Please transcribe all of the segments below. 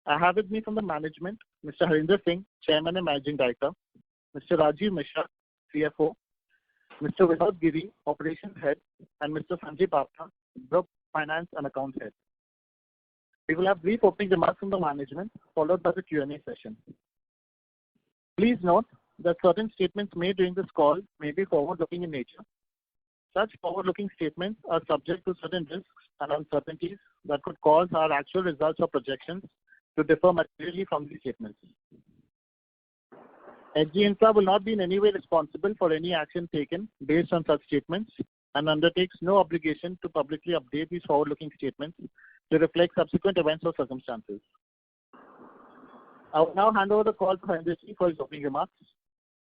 I have with me from the management Mr. Harinder Singh, Chairman and Managing Director, Mr. Rajiv Mishra, CFO, Mr. Vinod Giri, Operations Head, and Mr. Sanjay Bapta, Group Finance and Accounts Head. We will have brief opening remarks from the management, followed by the Q&A session. Please note that certain statements made during this call may be forward-looking in nature. Such forward-looking statements are subject to certain risks and uncertainties that could cause our actual results or projections to differ materially from these statements. HG Infra will not be in any way responsible for any action taken based on such statements and undertakes no obligation to publicly update these forward-looking statements to reflect subsequent events or circumstances. I will now hand over the call to Harinder Singh for his opening remarks.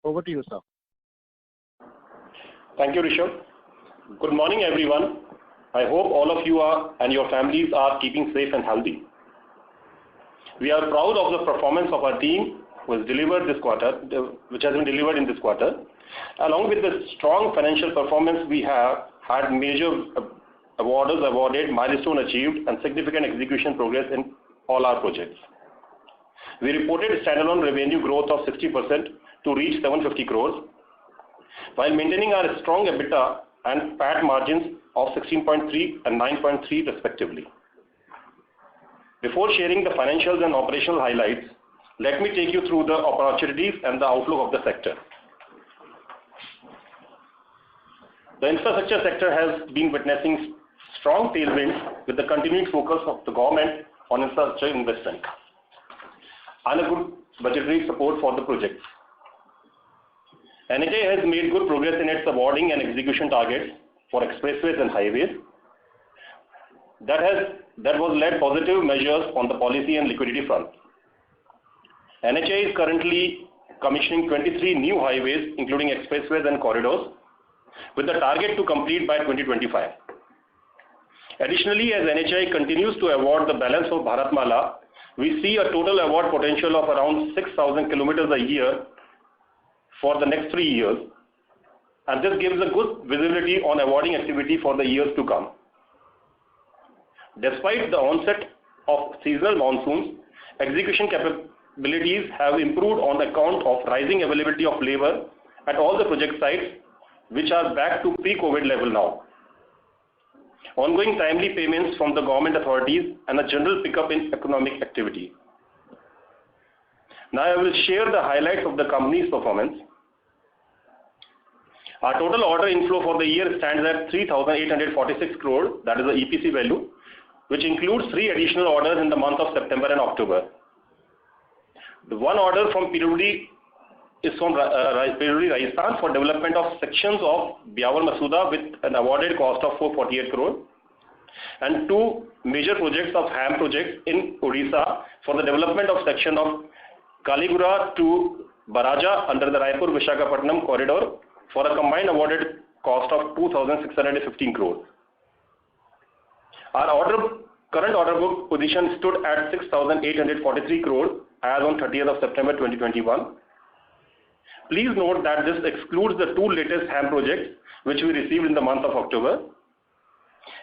Over to you, sir. Thank you, Rishabh. Good morning, everyone. I hope all of you and your families are keeping safe and healthy. We are proud of the performance of our team which has been delivered in this quarter. Along with the strong financial performance, we have had major awarded, milestone achieved, and significant execution progress in all our projects. We reported standalone revenue growth of 60% to reach 750 crores, while maintaining our strong EBITDA and PAT margins of 16.3 and 9.3 respectively. Before sharing the financials and operational highlights, let me take you through the opportunities and the outlook of the sector. The infrastructure sector has been witnessing strong tailwinds with the continuing focus of the government on infrastructure investment and a good budgetary support for the projects. NHAI has made good progress in its awarding and execution targets for expressways and highways. That was led positive measures on the policy and liquidity front. NHAI is currently commissioning 23 new highways, including expressways and corridors, with the target to complete by 2025. Additionally, as NHAI continues to award the balance of Bharatmala, we see a total award potential of around 6,000 kilometers a year for the next 3 years, and this gives a good visibility on awarding activity for the years to come. Despite the onset of seasonal monsoons, execution capabilities have improved on account of rising availability of labor at all the project sites, which are back to pre-COVID level now. Ongoing timely payments from the government authorities and a general pickup in economic activity. Now I will share the highlights of the company's performance. Our total order inflow for the year stands at 3,846 crore, that is the EPC value, which includes 3 additional orders in the month of September and October. The one order from Pirudi is from Pirudi, Rajasthan for development of sections of Biawal Masuda with an awarded cost of 448 crore, and 2 major projects of HAM projects in Odisha for the development of section of Kaligura to Baraja under the Raipur-Visakhapatnam corridor for a combined awarded cost of 2,615 crore. Our current order book position stood at 6,843 crore as on 30th of September 2021. Please note that this excludes the 2 latest HAM projects which we received in the month of October.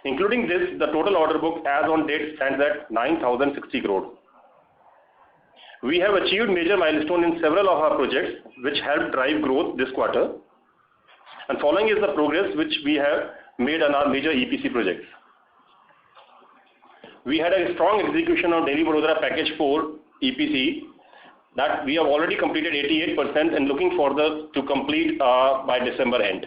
Including this, the total order book as on date stands at 9,060 crore. We have achieved major milestones in several of our projects which helped drive growth this quarter. And following is the progress which we have made on our major EPC projects. We had a strong execution of Delhi-Vadodara Package 4 EPC that we have already completed 88% and looking further to complete by December end.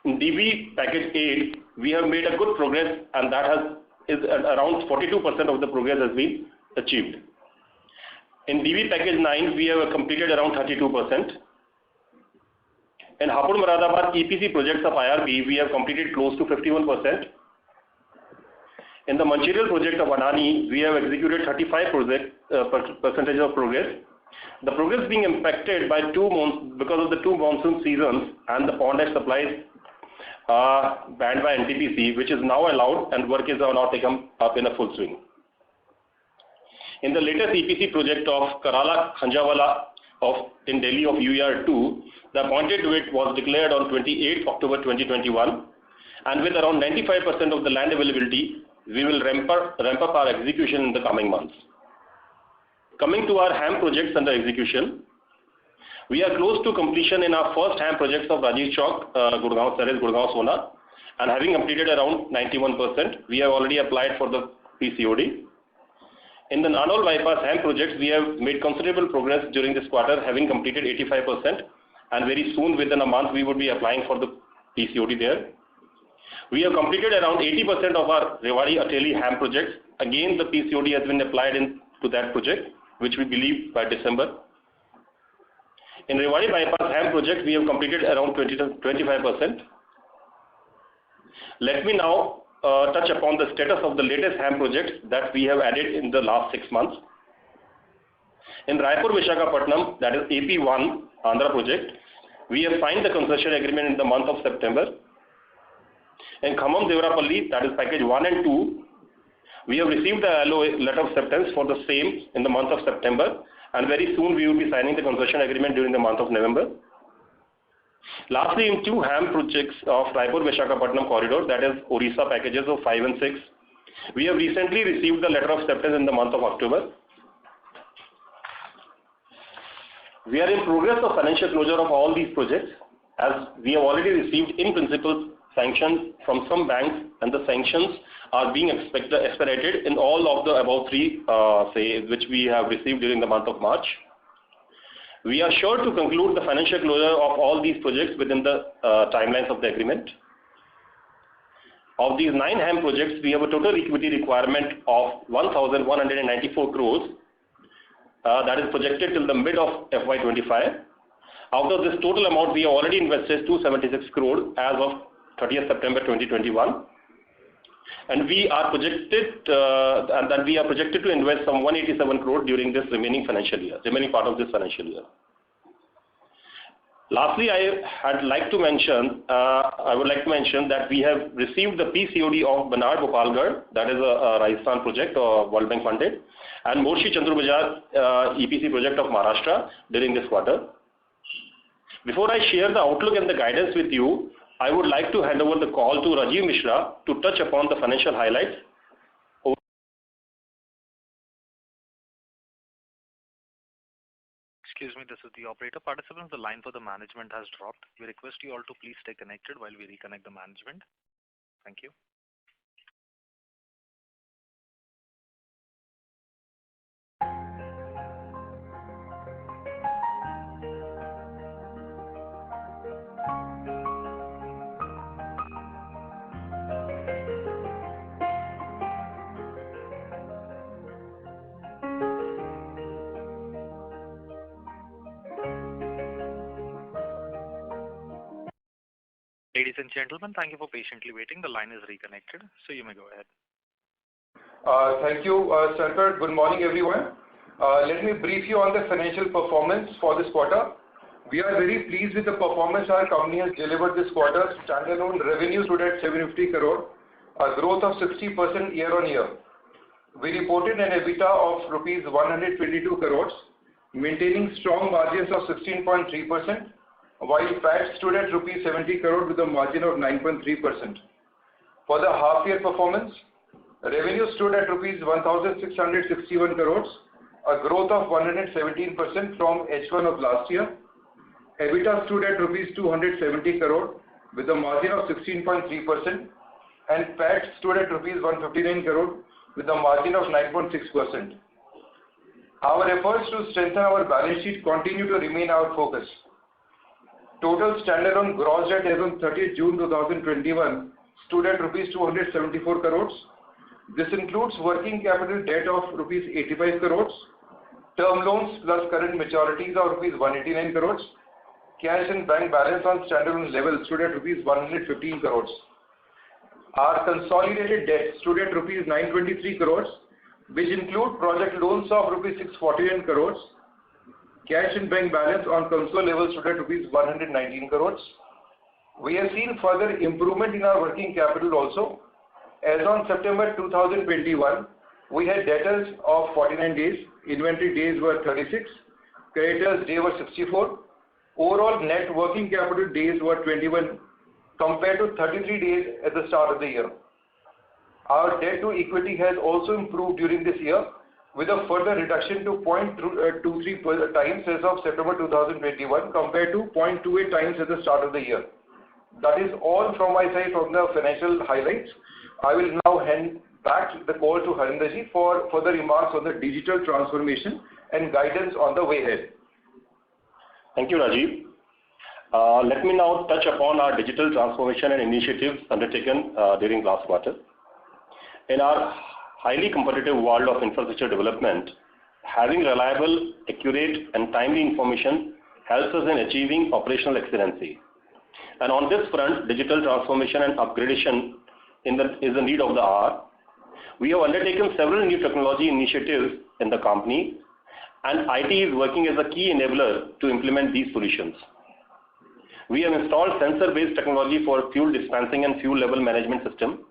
In DB Package 8, we have made a good progress, and that is around 42% of the progress has been achieved. In DB Package 9, we have completed around 32%. In Hapur-Moradabad EPC projects of IRB, we have completed close to 51%. In the Mancherial project of Adani, we have executed 35% of progress. The progress being impacted by because of the 2 monsoon seasons and the pond ash supplies banned by NTPC, which is now allowed, and work is now taken up in a full swing. In the latest EPC project of Karala Khanjawala in Delhi of UER2, the appointed date was declared on 28 October 2021, and with around 95% of the land availability, we will ramp up our execution in the coming months. Coming to our HAM projects under execution, we are close to completion in our first HAM projects of Rajiv Chowk, Gurgaon, that is Gurgaon Sona, and having completed around 91%. We have already applied for the PCOD. In the Nanol bypass HAM projects, we have made considerable progress during this quarter, having completed 85%, and very soon, within a month, we would be applying for the PCOD there. We have completed around 80% of our Rewari Ateli HAM projects. Again, the PCOD has been applied to that project, which we believe by December. In Rewari bypass HAM project, we have completed around 25%. Let me now touch upon the status of the latest HAM projects that we have added in the last 6 months. In Raipur Visakhapatnam, that is AP1 Andhra project, we have signed the concession agreement in the month of September. In Khammam Devrapalli, that is package 1 and 2, we have received the LOA, letter of acceptance, for the same in the month of September, and very soon we will be signing the concession agreement during the month of November. Lastly, in 2 HAM projects of Raipur Visakhapatnam corridor, that is Orissa packages of 5 and 6, we have recently received the letter of acceptance in the month of October. We are in progress of financial closure of all these projects, as we have already received in principle sanctions from some banks, and the sanctions are being expedited in all of the above 3 which we have received during the month of March. We are sure to conclude the financial closure of all these projects within the timelines of the agreement. Of these 9 HAM projects, we have a total equity requirement of 1,194 crores that is projected till the mid of FY25. Out of this total amount, we have already invested 276 crore as of 30th September 2021, and we are projected to invest some 187 crore during this remaining part of this financial year. Lastly, I would like to mention that we have received the PCOD of Banad Gopalgarh, that is a Rajasthan project, World Bank funded, and Morshi Chandru Bazaar EPC project of Maharashtra during this quarter. Before I share the outlook and the guidance with you, I would like to hand over the call to Rajiv Mishra to touch upon the financial highlights. Excuse me, this is the operator. Participants, the line for the management has dropped. We request you all to please stay connected while we reconnect the management. Thank you. Ladies and gentlemen, thank you for patiently waiting. The line is reconnected, so you may go ahead. Thank you, Sir. Good morning, everyone. Let me brief you on the financial performance for this quarter. We are very pleased with the performance our company has delivered this quarter. Standalone revenue stood at 750 crore, a growth of 60% year-on-year. We reported an EBITDA of rupees 122 crores, maintaining strong margins of 16.3%. While PAT stood at rupees 70 crore with a margin of 9.3%. For the half-year performance, revenue stood at rupees 1,661 crores, a growth of 117% from H1 of last year. EBITDA stood at rupees 270 crore with a margin of 16.3%, and PAT stood at rupees 159 crore with a margin of 9.6%. Our efforts to strengthen our balance sheet continue to remain our focus. Total standalone gross debt as on 30th June 2021 stood at rupees 274 crores. This includes working capital debt of rupees 85 crores, term loans plus current maturities of rupees 189 crores. Cash and bank balance on standalone level stood at rupees 115 crores. Our consolidated debt stood at rupees 923 crores, which include project loans of rupees 649 crores. Cash and bank balance on consolidated level stood at rupees 119 crores. We have seen further improvement in our working capital also. As on September 2021, we had debtors of 49 days, inventory days were 36, creditors days were 64. Overall net working capital days were 21 compared to 33 days at the start of the year. Our debt to equity has also improved during this year with a further reduction to 0.23 times as of September 2021 compared to 0.28 times at the start of the year. That is all from my side from the financial highlights. I will now hand back the call to Harinder ji for further remarks on the digital transformation and guidance on the way ahead. Thank you, Rajiv. Let me now touch upon our digital transformation and initiatives undertaken during last quarter. In our highly competitive world of infrastructure development, having reliable, accurate and timely information helps us in achieving operational excellency. And on this front, digital transformation and upgradation is the need of the hour. We have undertaken several new technology initiatives in the company, and IT is working as a key enabler to implement these solutions. We have installed sensor-based technology for fuel dispensing and fuel level management system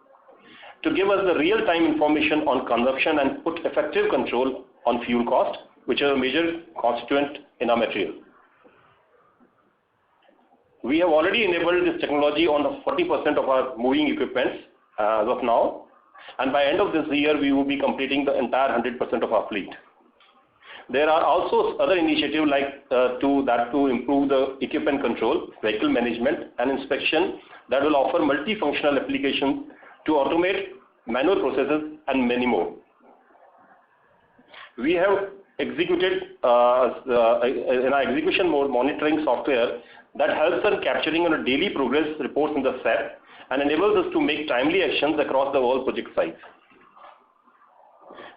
to give us the real-time information on consumption and put effective control on fuel cost, which is a major constituent in our material. We have already enabled this technology on 40% of our moving equipment as of now, and by end of this year we will be completing the entire 100% of our fleet. There are also other initiatives like to improve the equipment control, vehicle management and inspection that will offer multifunctional applications to automate manual processes and many more. We have executed in our execution mode monitoring software that helps in capturing on a daily progress reports in the SAP and enables us to make timely actions across the whole project sites.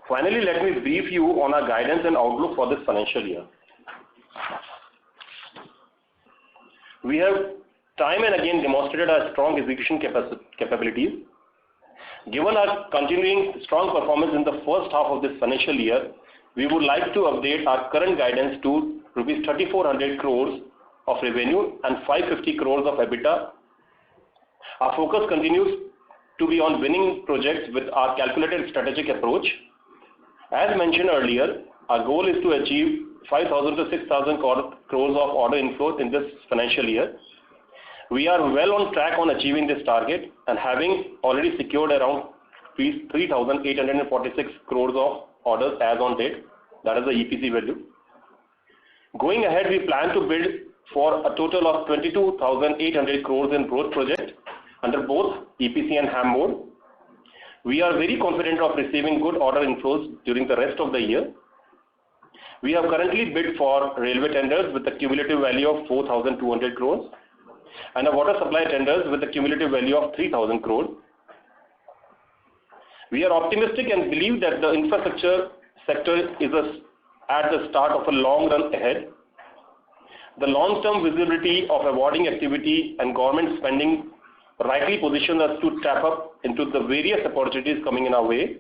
Finally, let me brief you on our guidance and outlook for this financial year. We have time and again demonstrated our strong execution capabilities. Given our continuing strong performance in the first half of this financial year, we would like to update our current guidance to rupees 3,400 crores of revenue and 550 crores of EBITDA. Our focus continues to be on winning projects with our calculated strategic approach. As mentioned earlier, our goal is to achieve 5,000 to 6,000 crores of order inflows in this financial year. We are well on track on achieving this target and having already secured around 3,846 crores of orders as on date. That is the EPC value. Going ahead, we plan to bid for a total of 22,800 crores in growth projects under both EPC and HAM mode. We are very confident of receiving good order inflows during the rest of the year. We have currently bid for railway tenders with a cumulative value of 4,200 crores and a water supply tenders with a cumulative value of 3,000 crores. We are optimistic and believe that the infrastructure sector is at the start of a long run ahead. The long-term visibility of awarding activity and government spending rightly position us to tap up into the various opportunities coming in our way.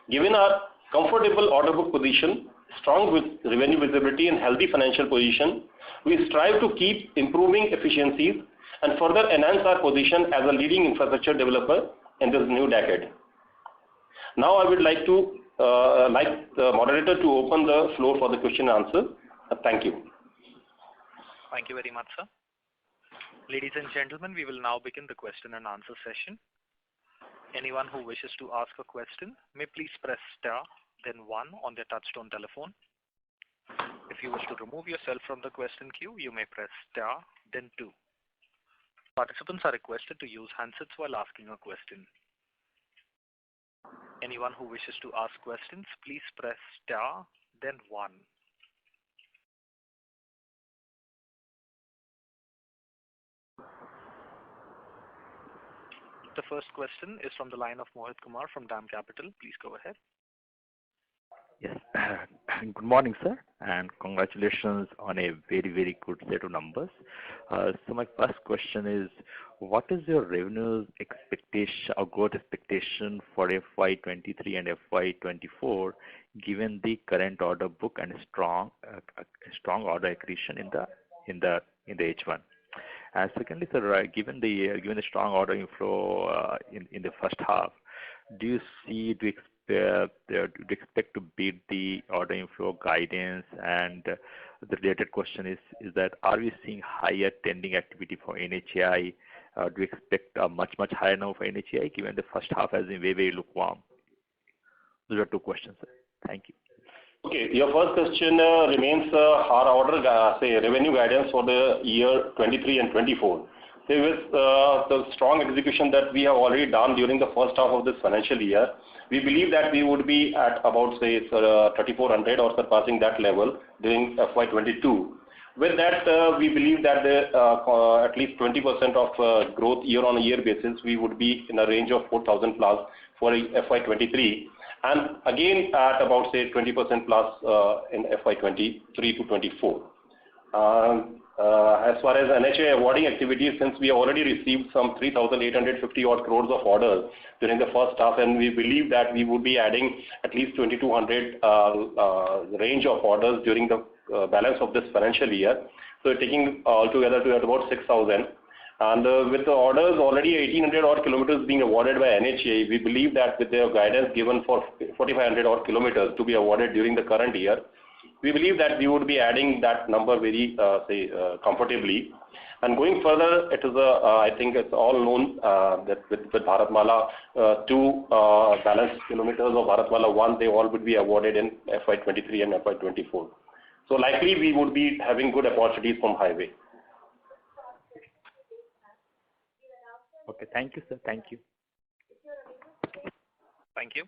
Given our comfortable order book position, strong revenue visibility and healthy financial position, we strive to keep improving efficiencies and further enhance our position as a leading infrastructure developer in this new decade. Now I would like the moderator to open the floor for the question and answer. Thank you. Thank you very much, sir. Ladies and gentlemen, we will now begin the question and answer session. Anyone who wishes to ask a question may please press star, then 1 on their touchtone telephone. If you wish to remove yourself from the question queue, you may press star, then 2. Participants are requested to use handsets while asking a question. Anyone who wishes to ask questions, please press star, then 1. The first question is from the line of Mohit Kumar from DAM Capital. Please go ahead. Yes. Good morning, sir, and congratulations on a very, very good set of numbers. So my first question is, what is your revenue expectation or growth expectation for FY23 and FY24, given the current order book and strong order accretion in the H1? And secondly, sir, given the strong order inflow in the first half, do you expect to beat the order inflow guidance? And the related question is that, are we seeing higher tendering activity for NHAI? Do you expect a much higher number for NHAI, given the first half has been very, very lukewarm? Those are two questions, sir. Thank you. Okay, your first question remains our order, revenue guidance for the year 23 and 24. So with the strong execution that we have already done during the first half of this financial year, we believe that we would be at about 3,400 or surpassing that level during FY22. With that, we believe that at least 20% of growth year-on-year basis, we would be in a range of 4,000 plus for FY23, and again at about 20% plus in FY23 to 24. As far as NHAI awarding activities, since we already received some 3,850 odd crores of orders during the first half, and we believe that we would be adding at least 2,200 range of orders during the balance of this financial year. So taking altogether to about 6,000. And with the orders already 1,800 odd kilometers being awarded by NHAI, we believe that with their guidance given for 4,500 odd kilometers to be awarded during the current year, we believe that we would be adding that number very comfortably. And going further, it is I think it's all known that with Bharatmala 2 balanced kilometers of Bharatmala 1, they all would be awarded in FY23 and FY24. So likely we would be having good opportunities from highway. Okay, thank you, sir. Thank you. Thank you.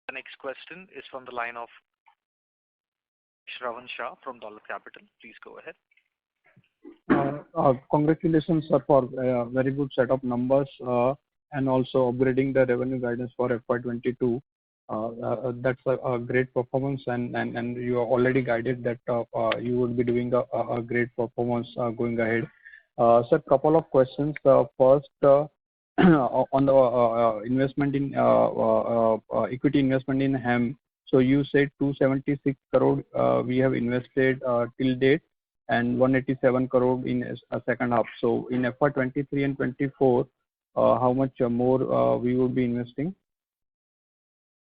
The next question is from the line of Shravan Shah from Dolat Capital. Please go ahead. Congratulations, sir, for a very good set of numbers and also upgrading the revenue guidance for FY22. That's a great performance, and you are already guided that you would be doing a great performance going ahead. Sir, couple of questions. First, on the investment in equity investment in HAM. So you said 276 crore we have invested till date, and 187 crore in a second half. So in FY23 and 24, how much more we would be investing?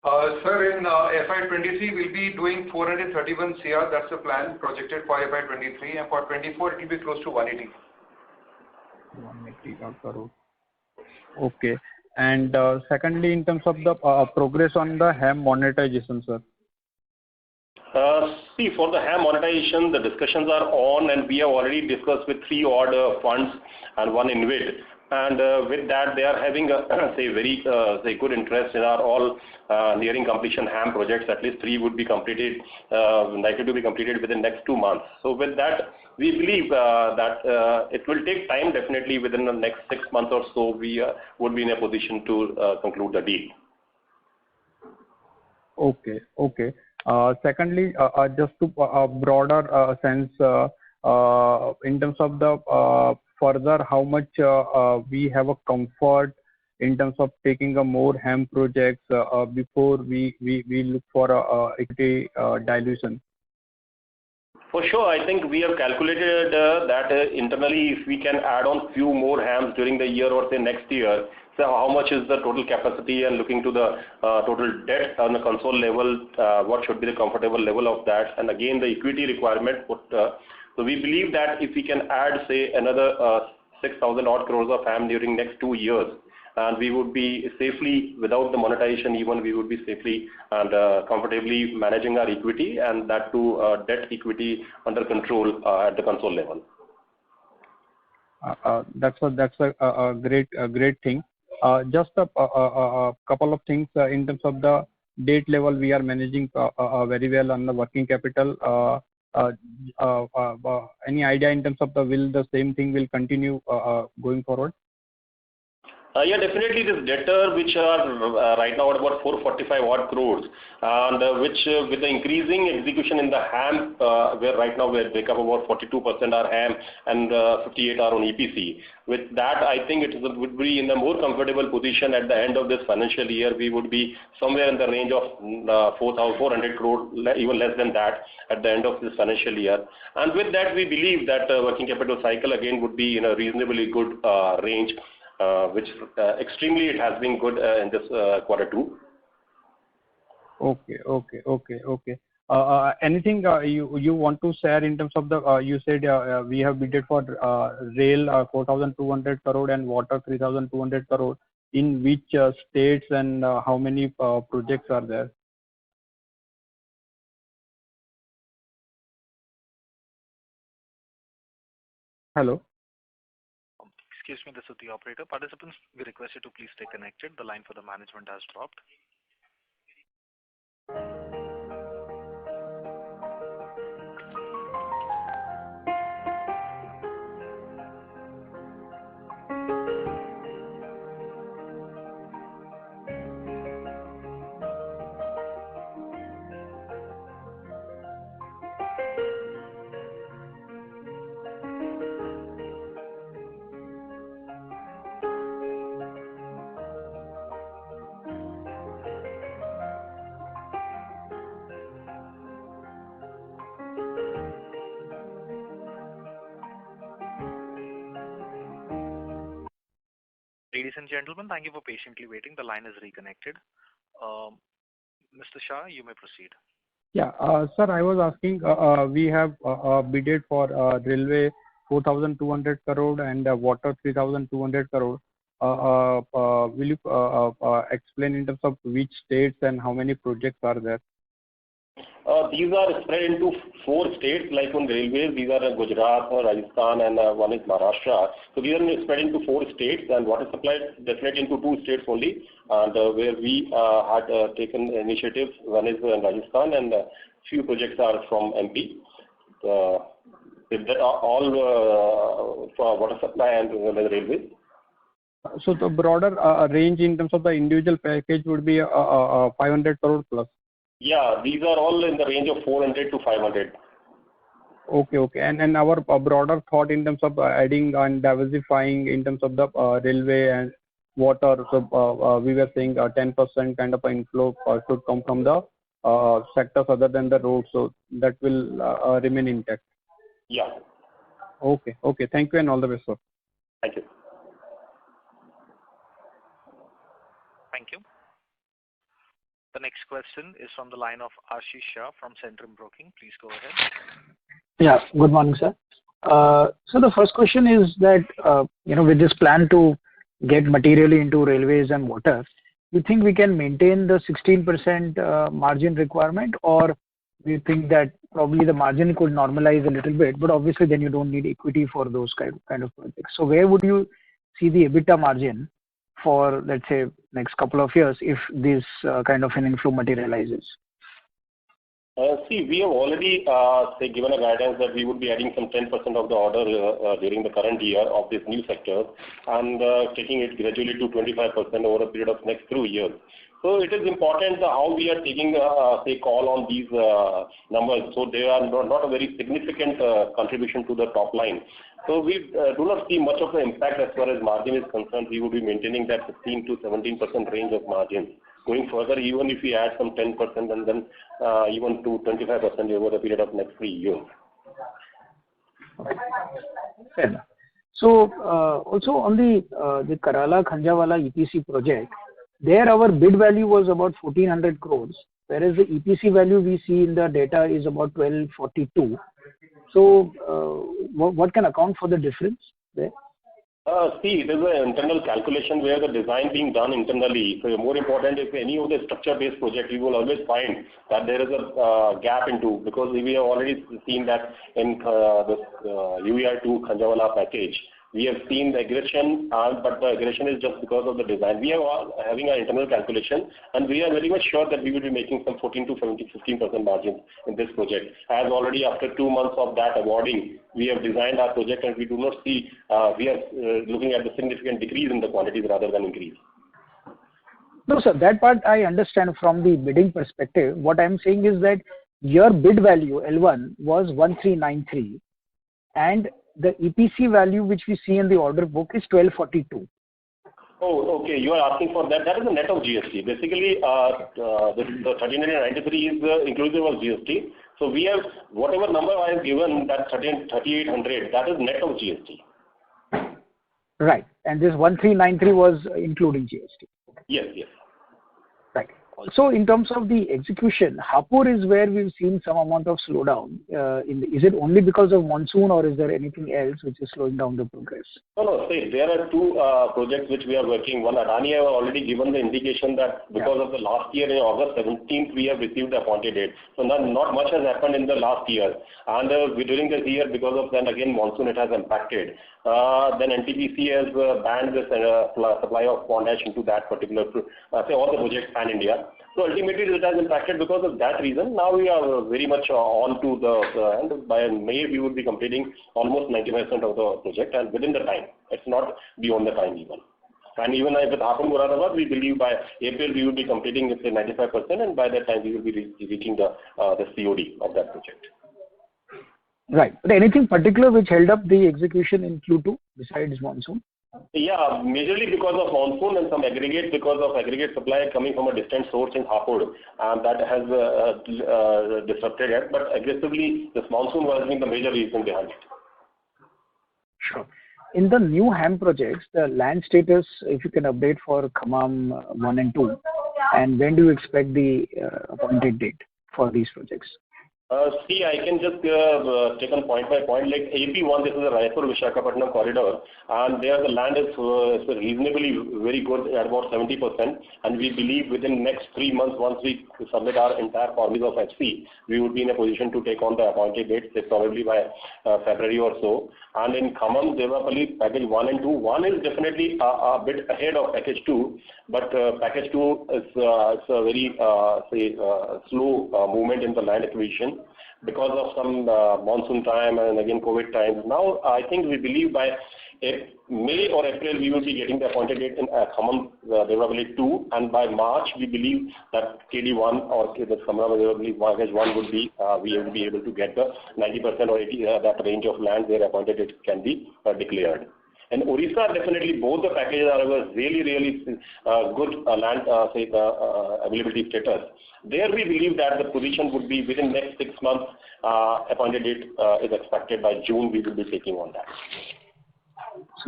Sir, in FY23 we'll be doing 431 CR. That's the plan projected for FY23, and for 24 it will be close to 180. 180 crore. Okay. And secondly, in terms of the progress on the HAM monetization, sir. See, for the HAM monetization, the discussions are on, and we have already discussed with 3 odd funds and 1 InvIT. And with that, they are having very good interest in our all nearing completion HAM projects. At least 3 would be completed, likely to be completed within next 2 months. So with that, we believe that it will take time. Definitely within the next 6 months or so, we would be in a position to conclude the deal. Okay. Okay. Secondly, just to a broader sense, in terms of the further, how much we have a comfort in terms of taking a more HAM projects before we look for equity dilution? For sure, I think we have calculated that internally, if we can add on few more HAMs during the year or say next year, so how much is the total capacity, and looking to the total debt on the console level, what should be the comfortable level of that, and again the equity requirement. So we believe that if we can add say another 6,000 odd crores of HAM during next 2 years, and we would be safely, without the monetization even, we would be safely and comfortably managing our equity, and that too debt equity under control at the console level. That's a great thing. Just a couple of things in terms of the debt level, we are managing very well on the working capital. Any idea in terms of the same thing will continue going forward? Yeah, definitely this debtor, which are right now at about 445 odd crores, and which with the increasing execution in the HAM, where right now we break up about 42% are HAM and 58 are on EPC. With that, I think it would be in a more comfortable position at the end of this financial year. We would be somewhere in the range of 4,400 crore, even less than that, at the end of this financial year. And with that, we believe that working capital cycle again would be in a reasonably good range. Which extremely it has been good in this Q2. Okay. Anything you want to share in terms of the you said we have bidded for rail 4,200 crore and water 3,200 crore. in which states and how many projects are there? Hello. Excuse me, this is the operator. Participants, we request you to please stay connected. The line for the management has dropped. Ladies and gentlemen, thank you for patiently waiting. The line is reconnected. Mr. Shah, you may proceed. Yeah, sir, I was asking, we have bidded for railway 4,200 crore and water 3,200 crore. Will you explain in terms of which states and how many projects are there? These are spread into 4 states, like on railways. These are Gujarat, Rajasthan, and one is Maharashtra. So these are spread into 4 states, and water supply definitely into 2 states only, and where we had taken initiatives. One is Rajasthan, and few projects are from MP. That are all for water supply and railways. So the broader range in terms of the individual package would be 500 crore plus. Yeah, these are all in the range of 400 to 500. Okay. And our broader thought in terms of adding and diversifying in terms of the railway and water. So we were saying 10% kind of inflow should come from the sectors other than the road. So that will remain intact. Yeah. Okay. Thank you and all the best, sir. Thank you. Thank you. The next question is from the line of Ashish Shah from Centrum Broking. Please go ahead. Yeah, good morning, sir. So the first question is that, with this plan to get materially into railways and water, you think we can maintain the 16% margin requirement, or do you think that probably the margin could normalize a little bit, but obviously then you don't need equity for those kind of projects. So where would you see the EBITDA margin for, let's say, next couple of years if this kind of an inflow materializes? See, we have already given a guidance that we would be adding some 10% of the order during the current year of this new sector, and taking it gradually to 25% over a period of next 2 years. So it is important how we are taking call on these numbers. So they are not a very significant contribution to the top line. So we do not see much of the impact as far as margin is concerned. We will be maintaining that 15 to 17% range of margin. Going further, even if we add some 10% and then even to 25% over the period of next 3 years. Okay. Fair enough. So also on the Kerala Khanjawala EPC project, there our bid value was about 1,400 crores, whereas the EPC value we see in the data is about 1,242. So what can account for the difference there? See, it is an internal calculation where the design being done internally. So more important, if any of the structure-based project, you will always find that there is a gap into, because we have already seen that in this UER2 Khanjawala package. We have seen the aggression, but the aggression is just because of the design. We are having an internal calculation, and we are very much sure that we will be making some 14 to 15% margin in this project. As already after 2 months of that awarding, we have designed our project, and we do not see, we are looking at the significant decrease in the quantities rather than increase. No, sir, that part I understand from the bidding perspective. What I'm saying is that your bid value, L1, was 1,393, and the EPC value which we see in the order book is 1,242. Oh, okay. You are asking for that. That is the net of GST. Basically, the 1,393 is inclusive of GST. So we have, whatever number I have given, that 3,800, that is net of GST. Right. And this 1,393 was including GST. Yes. Right. Also, in terms of the execution, Hapur is where we've seen some amount of slowdown. Is it only because of monsoon, or is there anything else which is slowing down the progress? No. See, there are two projects which we are working. One, Adani, I have already given the indication that because of the last year, in August 17th, we have received the appointed date. So not much has happened in the last year. And during the year, because of then again monsoon, it has impacted. Then NTPC has banned the supply of potash into that particular, all the projects pan India. So ultimately it has impacted because of that reason. Now we are very much on to the end. By May we will be completing almost 95% of the project, and within the time. It's not beyond the time even. And even if it happens, Moradabad, we believe by April we will be completing it 95%, and by that time we will be reaching the COD of that project. Right. But anything particular which held up the execution in Q2 besides monsoon? Yeah, majorly because of monsoon and some aggregate, because of aggregate supply coming from a distant source in Hapur, and that has disrupted it. But aggressively, this monsoon was being the major reason behind it. Sure. In the new HAM projects, the land status, if you can update for Khammam 1 and 2, and when do you expect the appointed date for these projects? See, I can just take on point by point. Like AP1, this is a Raipur-Visakhapatnam corridor, and there the land is reasonably very good at about 70%, and we believe within next 3 months, once we submit our entire formulas of FC, we would be in a position to take on the appointed dates, probably by February or so. And in Khammam, Devapalli, package 1 and 2, 1 is definitely a bit ahead of package 2, but package 2 is a very slow movement in the land acquisition because of some monsoon time and again COVID times. Now, I think we believe by May or April we will be getting the appointed date in Khammam Devapalli 2, and by March we believe that KD1 or the Khammam Devapalli package 1 would be we will be able to get the 90% or 80% that range of land where appointed date can be declared. And Orissa, definitely both the packages are really good land availability status. There we believe that the position would be within next 6 months. Appointed date is expected by June. We will be taking on that.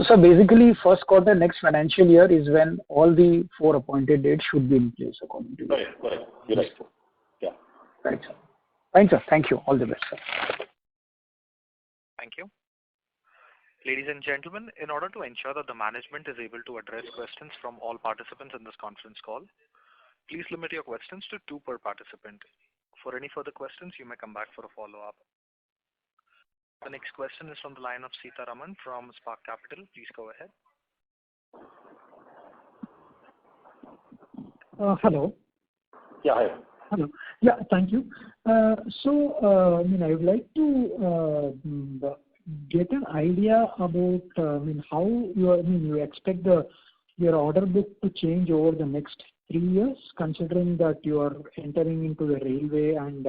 So basically, first quarter next financial year is when all the 4 appointed dates should be in place, according to you. Correct. You're right. Yeah. Right, sir. Fine, sir. Thank you. All the best, sir. Thank you. Ladies and gentlemen, in order to ensure that the management is able to address questions from all participants in this conference call, please limit your questions to 2 per participant. For any further questions, you may come back for a follow-up. The next question is from the line of Sita Raman from Spark Capital. Please go ahead. Hello. Yeah, hi. Hello. Yeah, thank you. I would like to get an idea about how you expect your order book to change over the next 3 years, considering that you are entering into the railway and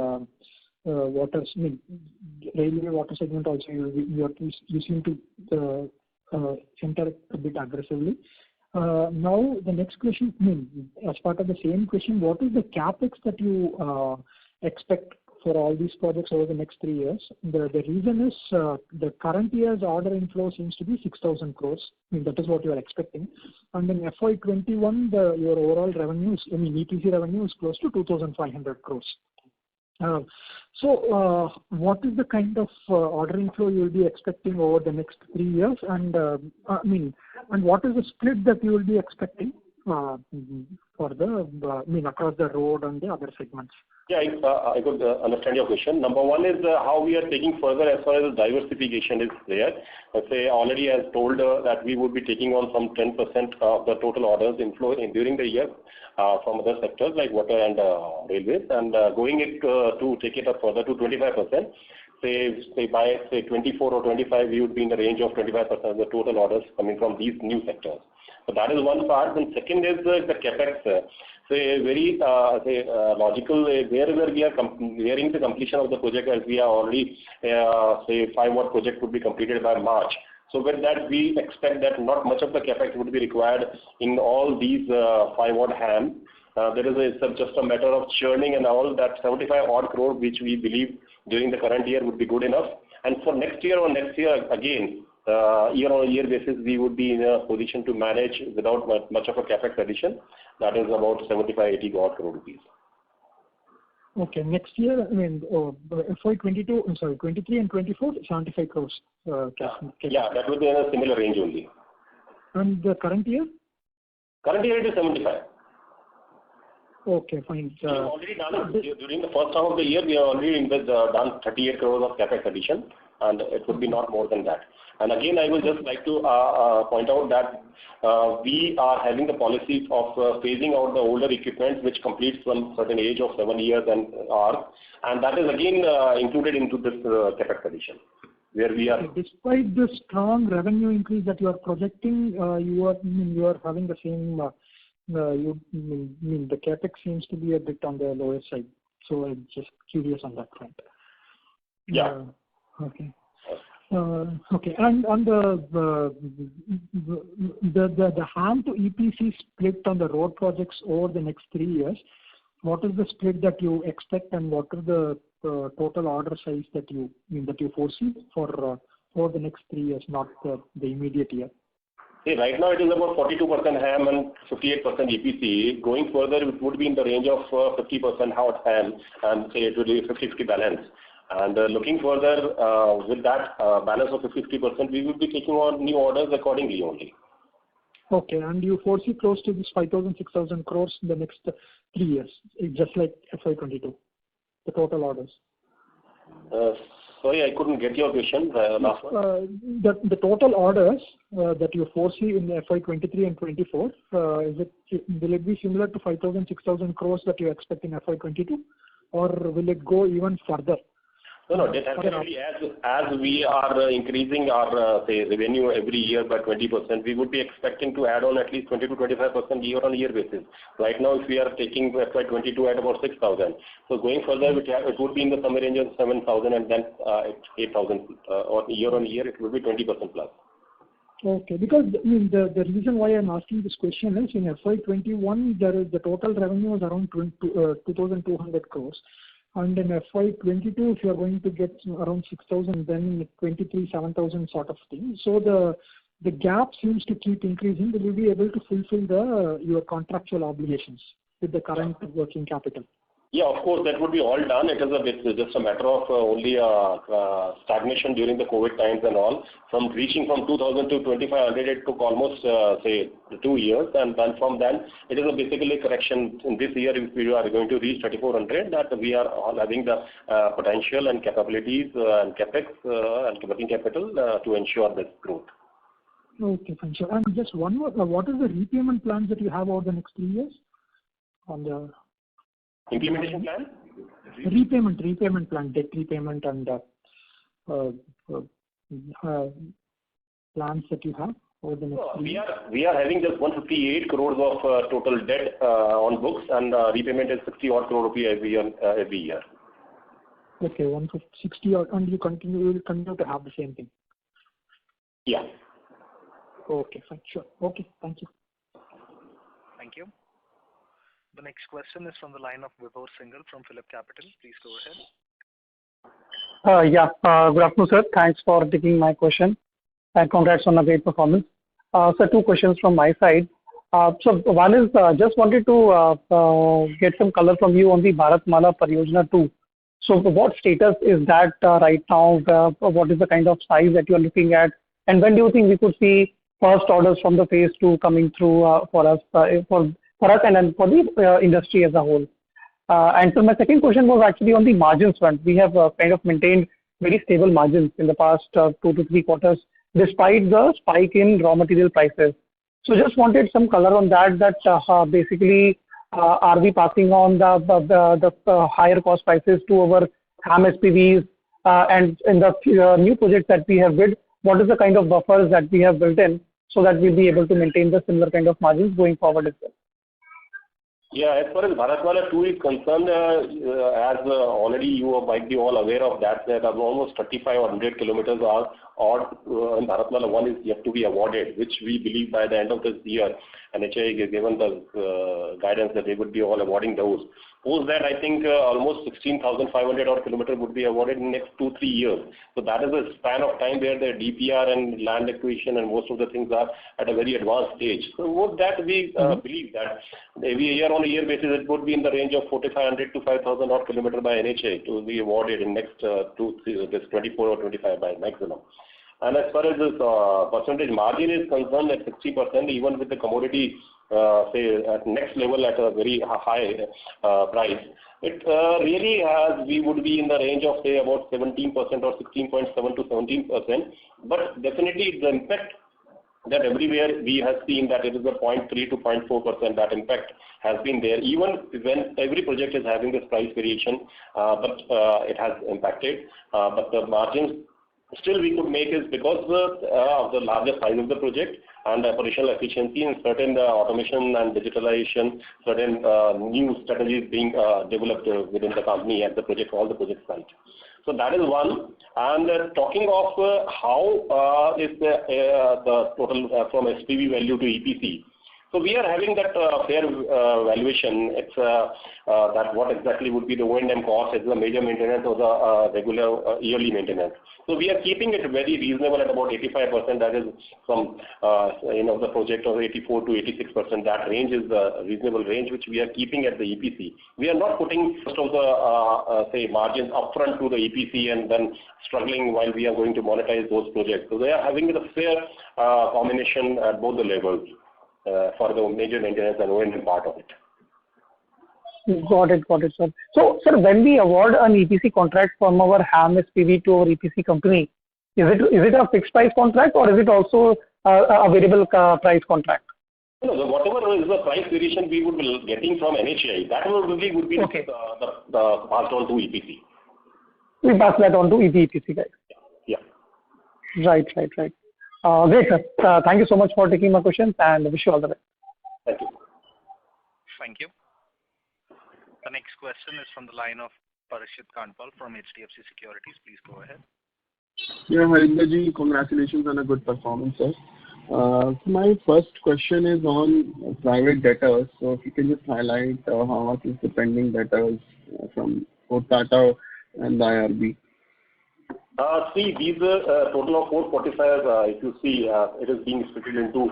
railway water segment also. You seem to enter a bit aggressively. Now the next question, as part of the same question, what is the capex that you expect for all these projects over the next 3 years? The reason is the current year's order inflow seems to be 6,000 crores. That is what you are expecting. And in FY21, your overall revenues, EPC revenue is close to 2,500 crores. So what is the kind of order inflow you will be expecting over the next 3 years? And and what is the split that you will be expecting for the across the road and the other segments? Yeah, I could understand your question. Number one is how we are taking further as far as diversification is there. Let's say already as told that we would be taking on some 10% of the total orders inflow during the year from other sectors like water and railways, and going it to take it up further to 25%. Say by 24 or 25, we would be in the range of 25% of the total orders coming from these new sectors. So that is one part. And second is the capex. Very logical, wherever we are nearing the completion of the project, as we are already, 5-watt project would be completed by March. So with that, we expect that not much of the capex would be required in all these 5-watt HAM. There is just a matter of churning and all that 75 odd crore, which we believe during the current year would be good enough. And for next year again, year-on-year basis, we would be in a position to manage without much of a capex addition. That is about 75-80 crore rupees. Okay. Next year, I mean, FY22, I'm sorry, 23 and 24, 75 crores. CapEx. Yeah, that would be in a similar range only. And the current year? Current year it is 75. Okay, fine. We have already done during the first half of the year. We have already done 38 crores of capex addition, and it would be not more than that. And again, I would just like to point out that we are having the policy of phasing out the older equipment which completes one certain age of 7 years and that is again included into this capex addition, where we are. Despite the strong revenue increase that you are projecting, you are having the same. The capex seems to be a bit on the lower side. So I'm just curious on that front. Yeah. Okay. Okay. And on the HAM to EPC split on the road projects over the next 3 years, what is the split that you expect, and what is the total order size that you foresee for the next 3 years, not the immediate year? See, right now it is about 42% HAM and 58% EPC. Going further, it would be in the range of 50% HAM and say it will be 50-50 balance. And looking further, with that balance of 50%, we will be taking on new orders accordingly only. Okay, and you foresee close to this 5,000-6,000 crores in the next 3 years, just like FY22, the total orders. Sorry, I couldn't get your question. Last one. The total orders that you foresee in FY23 and 24, will it be similar to 5,000-6,000 crores that you expect in FY22, or will it go even further? No, definitely. As we are increasing our revenue every year by 20%, we would be expecting to add on at least 20 to 25% year-on-year basis. Right now, if we are taking FY22 at about 6,000, so going further, it would be in the somewhere range of 7,000 and then 8,000, or year-on-year it would be 20% plus. Okay, because the reason why I'm asking this question is in FY21 the total revenue is around 2,200 crores. And in FY22, if you are going to get around 6,000, then 23, 7,000 sort of thing. So the gap seems to keep increasing. Will you be able to fulfill your contractual obligations with the current working capital? Yeah, of course, that would be all done. It is just a matter of only stagnation during the COVID times and all. From reaching from 2,000 to 2,500, it took almost, 2 years. And then from then, it is basically a correction. In this year, if we are going to reach 3,400, that we are all having the potential and capabilities and capex and working capital to ensure this growth. Okay, fine. Sure. And just one more, what is the repayment plans that you have over the next 3 years on the Implementation plan? Repayment plan, debt repayment and plans that you have over the next 3 years? We are having just 158 crores of total debt on books, and repayment is 60 odd crore rupee every year. Okay, 160 odd, and you will continue to have the same thing? Yeah. Okay, fine. Sure. Okay, thank you. Thank you. The next question is from the line of Vibhor Singhal from Phillip Capital. Please go ahead. Good afternoon, sir. Thanks for taking my question, and congrats on a great performance. So 2 questions from my side. So one is, just wanted to get some color from you on the Bharatmala Pariyojana 2. So what status is that right now? What is the kind of size that you are looking at? And when do you think we could see first orders from the phase 2 coming through for us and then for the industry as a whole? And so my second question was actually on the margins front. We have kind of maintained very stable margins in the past 2 to 3 quarters, despite the spike in raw material prices. So just wanted some color on that basically are we passing on the higher cost prices to our HAM SPVs, and in the new projects that we have built, what is the kind of buffers that we have built in so that we'll be able to maintain the similar kind of margins going forward as well? Yeah, as far as Bharatmala 2 is concerned, as already you might be all aware of that almost 35 or 100 kilometers are in Bharatmala 1 is yet to be awarded, which we believe by the end of this year, NHAI has given the guidance that they would be all awarding those. Post that, I think almost 16,500 odd kilometers would be awarded in the next 2-3 years. So that is a span of time where the DPR and land acquisition and most of the things are at a very advanced stage. So with that, we believe that every year on a year basis, it would be in the range of 4,500 to 5,000 odd kilometers by NHAI to be awarded in next 24 or 25 by maximum. And as far as this percentage margin is concerned, at 60%, even with the commodity, say at next level at a very high price, it really has, we would be in the range of say about 17% or 16.7 to 17%. But definitely the impact that everywhere we have seen that it is a 0.3 to 0.4%, that impact has been there, even when every project is having this price variation, but it has impacted. But the margins still we could make is because of the larger size of the project and operational efficiency and certain automation and digitalization, certain new strategies being developed within the company at the project, all the project site. So that is one. And talking of how is the total from SPV value to EPC. So we are having that fair valuation. It's that what exactly would be the O&M cost as the major maintenance or the regular yearly maintenance. So we are keeping it very reasonable at about 85%. That is from the project of 84 to 86%. That range is the reasonable range which we are keeping at the EPC. We are not putting first of the say margins upfront to the EPC and then struggling while we are going to monetize those projects. So they are having the fair combination at both the levels. For the major maintenance and O&M part of it. Got it, sir. So, sir, when we award an EPC contract from our HAM SPV to our EPC company, is it a fixed price contract or is it also a variable price contract? No, whatever is the price variation we would be getting from NHAI, that would be okay. the passed on to EPC. We pass that on to EPC guys. Yeah. Right. Great, sir. Thank you so much for taking my questions and wish you all the best. Thank you. Thank you. The next question is from the line of Parikshit Kandpal from HDFC Securities. Please go ahead. Yeah, Harinderji, congratulations on a good performance, sir. So my first question is on private debtors. So if you can just highlight how much is the pending debtors from both Tata and the IRB. See, these are total of 445. If you see, it is being split into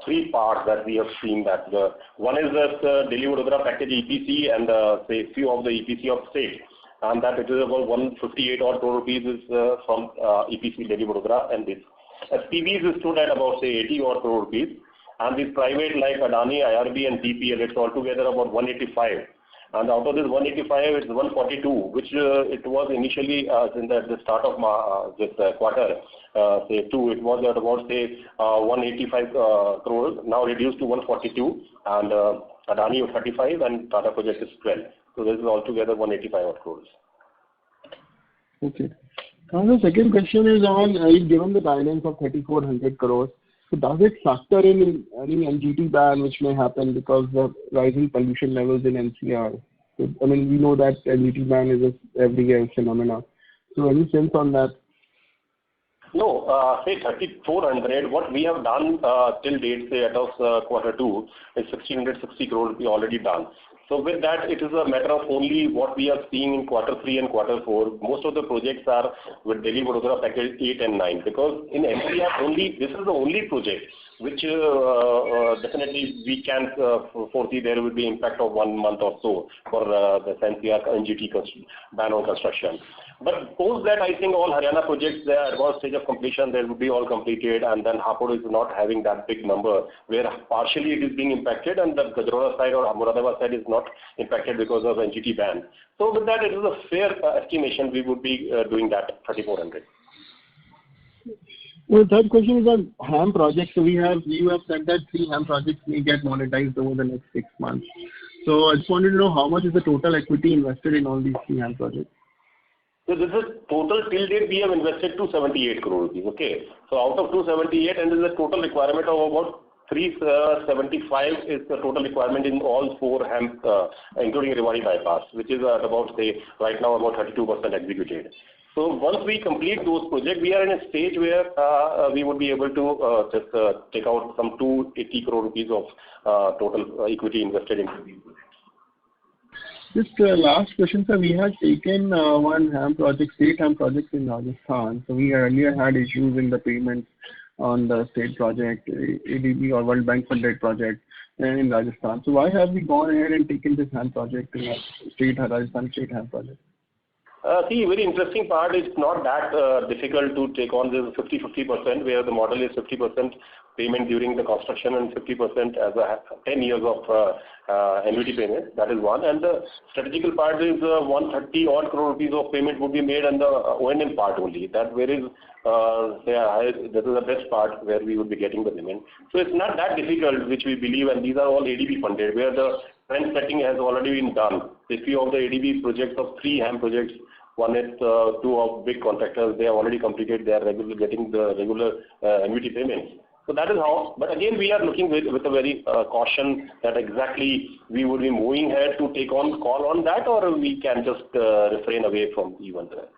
3 parts that we have seen. That one is the Delhi Vadodara package EPC and say few of the EPC of state, and that it is about 158 odd crore rupees is from EPC Delhi Vadodara, and this SPVs stood at about say 80 odd crore rupees, and these private like Adani, IRB, and TPL, it's altogether about 185. And out of this 185, it's 142, which it was initially in the start of this quarter, say 2, it was at about say 185 crores, now reduced to 142, and Adani 35, and Tata Project is 12. So this is altogether 185 crores. Okay. And the second question is on, given the guidance of 3,400 crores, so does it factor in any NGT ban which may happen because of rising pollution levels in NCR? So, I mean, we know that NGT ban is a every year phenomena. So any sense on that? No, say 3,400, what we have done till date, say at of Q2, is 1,660 crore we already done. So with that, it is a matter of only what we are seeing in Q3 and Q4. Most of the projects are with Delhi Vadodara package 8 and 9, because in NCR this is the only project which definitely we can foresee there will be impact of 1 month or so for the NCR NGT ban on construction. But post that, I think all Haryana projects, they are advanced stage of completion, they will be all completed, and then Hapur is not having that big number, where partially it is being impacted and the Gajraula side or Moradabad side is not impacted because of NGT ban. So with that, it is a fair estimation we would be doing that 3,400. Well, the third question is on HAM projects. So you have said that 3 HAM projects may get monetized over the next 6 months. So I just wanted to know how much is the total equity invested in all these 3 HAM projects? So this is total till date we have invested 278 crore rupees. Okay. So out of 278, and there is a total requirement of about 375 is the total requirement in all 4 HAM, including Rewari bypass, which is at about say right now about 32% executed. So once we complete those projects, we are in a stage where we would be able to just take out some 280 crore rupees of total equity invested into these projects. Just last question, sir. We had taken one HAM project, state HAM project in Rajasthan. So we earlier had issues in the payments on the state project, ADB or World Bank funded project in Rajasthan. So why have we gone ahead and taken this HAM project in Rajasthan state HAM project? See, very interesting part is not that difficult to take on this 50-50%, where the model is 50% payment during the construction and 50% as a 10 years of annuity payment. That is one. And the strategical part is 130 odd crore rupees of payment would be made on the O&M part only. That where is that is the best part where we would be getting the payment. So it's not that difficult, which we believe, and these are all ADB funded, where the trend setting has already been done. A few of the ADB projects of 3 HAM projects, one is 2 of big contractors, they have already completed, they are getting the regular annuity payments. So that is how, but again we are looking with a very caution that exactly we would be moving ahead to take on call on that, or we can just refrain away from even that.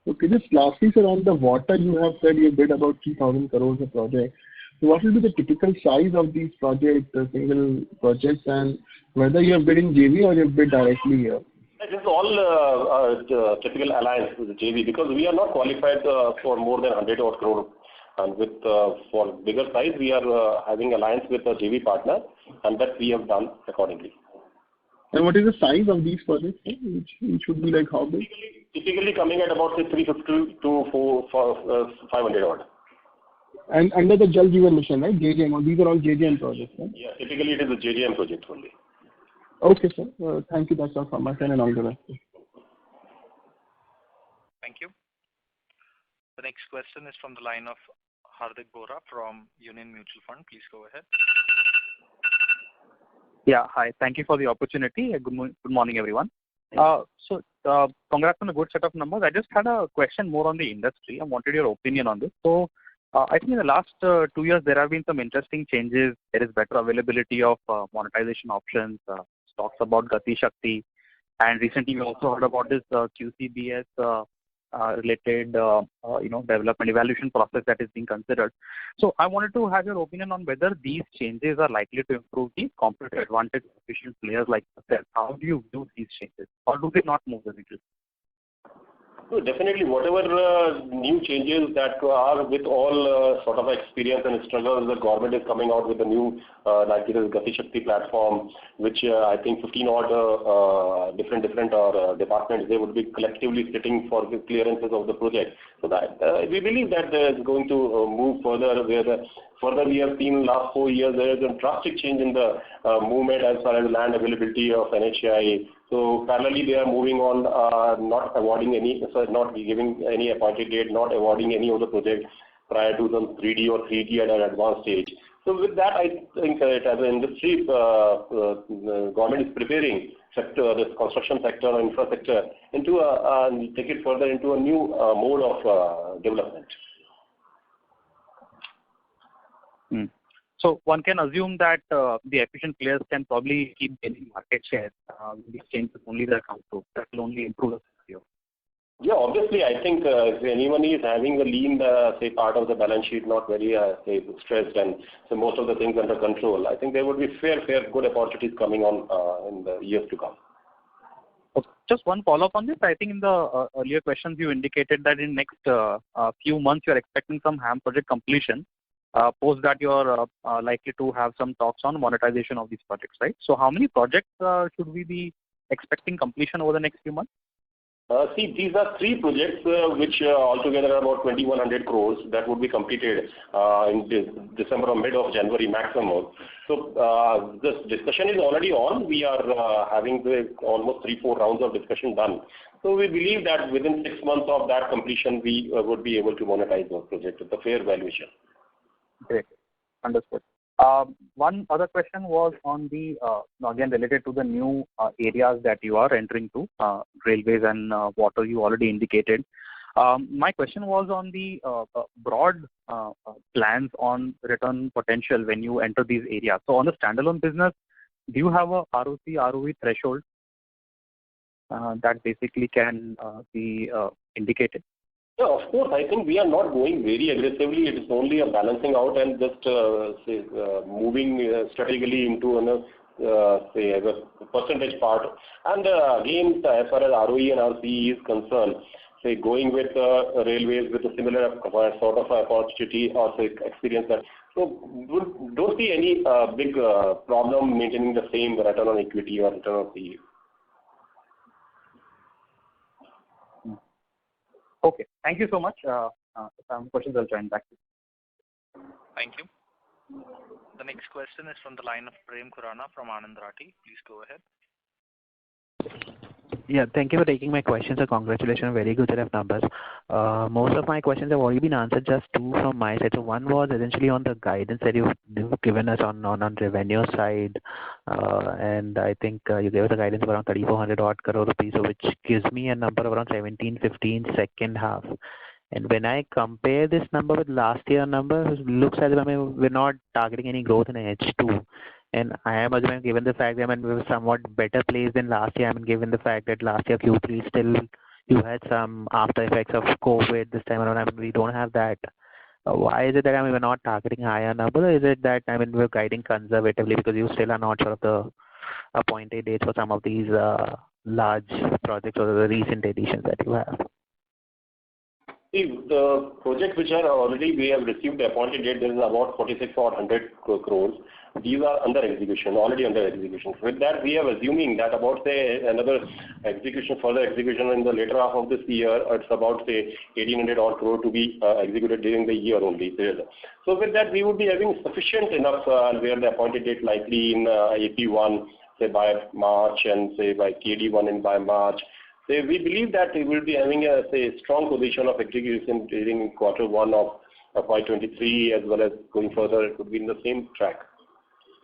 Okay, just lastly, sir, on the water, you have said you bid about 3,000 crores of project. So what will be the typical size of these projects, single projects, and whether you have bid in JV or you have bid directly here? It is all typical alliance with the JV, because we are not qualified for more than 100 odd crore, and with for bigger size we are having alliance with a JV partner, and that we have done accordingly. And what is the size of these projects? Which should be like how big? Typically coming at about say 350 to 500 odd. And under the Jal Jeevan Mission, right? JJM, these are all JJM projects, right? Yeah, typically it is a JJM project only. Okay, sir. Thank you. That's all from my side, and all the best. Thank you. The next question is from the line of Hardik Bora from Union Mutual Fund. Please go ahead. Yeah, hi. Thank you for the opportunity. Good morning, everyone. So, congrats on a good set of numbers. I just had a question more on the industry. I wanted your opinion on this. So, I think in the last 2 years, there have been some interesting changes. There is better availability of monetization options, talks about Gati Shakti, and recently we also heard about this QCBS related development evaluation process that is being considered. So I wanted to have your opinion on whether these changes are likely to improve the competitive advantage of efficient players like yourself. How do you view these changes, or do they not move the needle? So definitely, whatever new changes that are with all sort of experience and struggles, the government is coming out with a new, like it is Gati Shakti platform, which I think 15 odd different departments, they would be collectively sitting for the clearances of the project. So that we believe that is going to move further, where further we have seen last 4 years there is a drastic change in the movement as far as land availability of NHAI. So parallelly they are moving on, not awarding any, not giving any appointed date, not awarding any of the projects prior to the 3D or 3G at an advanced stage. So with that, I think as an industry, government is preparing sector, this construction sector or infrastructure into take it further into a new mode of development. So one can assume that the efficient players can probably keep gaining market share. These changes only that come through. That will only improve the scenario. Yeah, obviously, I think if anyone is having a lean, say, part of the balance sheet, not very, say, stressed, and so most of the things under control, I think there would be fair, good opportunities coming on in the years to come. Okay. Just one follow-up on this. I think in the earlier questions you indicated that in next few months you are expecting some HAM project completion. Post that you are likely to have some talks on monetization of these projects, right? So how many projects should we be expecting completion over the next few months? See, these are 3 projects which altogether are about 2,100 crores that would be completed in December or mid of January maximum. So this discussion is already on. We are having almost 3-4 rounds of discussion done. So we believe that within 6 months of that completion, we would be able to monetize those projects with a fair valuation. Great. Understood. One other question was on the, again related to the new areas that you are entering to, railways and water you already indicated. My question was on the broad plans on return potential when you enter these areas. So on the standalone business, do you have a ROC, ROE threshold that basically can be indicated? Yeah, of course. I think we are not going very aggressively. It is only a balancing out and just moving strategically into say as a percentage part. And again, as far as ROE and ROCE is concerned, say going with railways with a similar sort of opportunity or say experience that. So don't see any big problem maintaining the same return on equity or return on CE. Okay. Thank you so much. If I have questions, I'll join back. Thank you. The next question is from the line of Prem Khurana from Anand Rathi. Please go ahead. Yeah, thank you for taking my questions. Congratulations, very good set of numbers. Most of my questions have already been answered, just two from my side. So one was essentially on the guidance that you've given us on revenue side, and I think you gave us a guidance of around 3,400 odd crore rupees, so which gives me a number of around 1715 second half. And when I compare this number with last year number, it looks as if we're not targeting any growth in H2. And I am assuming, given the fact that we were somewhat better placed than last year, given the fact that last year Q3 still you had some after effects of COVID this time around. We don't have that. Why is it that we're not targeting higher number? Or is it that we're guiding conservatively because you still are not sure of the appointed dates for some of these large projects or the recent additions that you have? See, the projects which are already we have received the appointed date, there is about 46,400 crores. These are under execution, already under execution. With that, we are assuming that about say another execution, further execution in the later half of this year, it's about say 1,800 odd crore to be executed during the year only. So with that, we would be having sufficient enough where the appointed date likely in AP1 say by March and say by KD1 and by March. So we believe that we will be having a say strong position of execution during Q1 of FY23 as well as going further. It would be in the same track.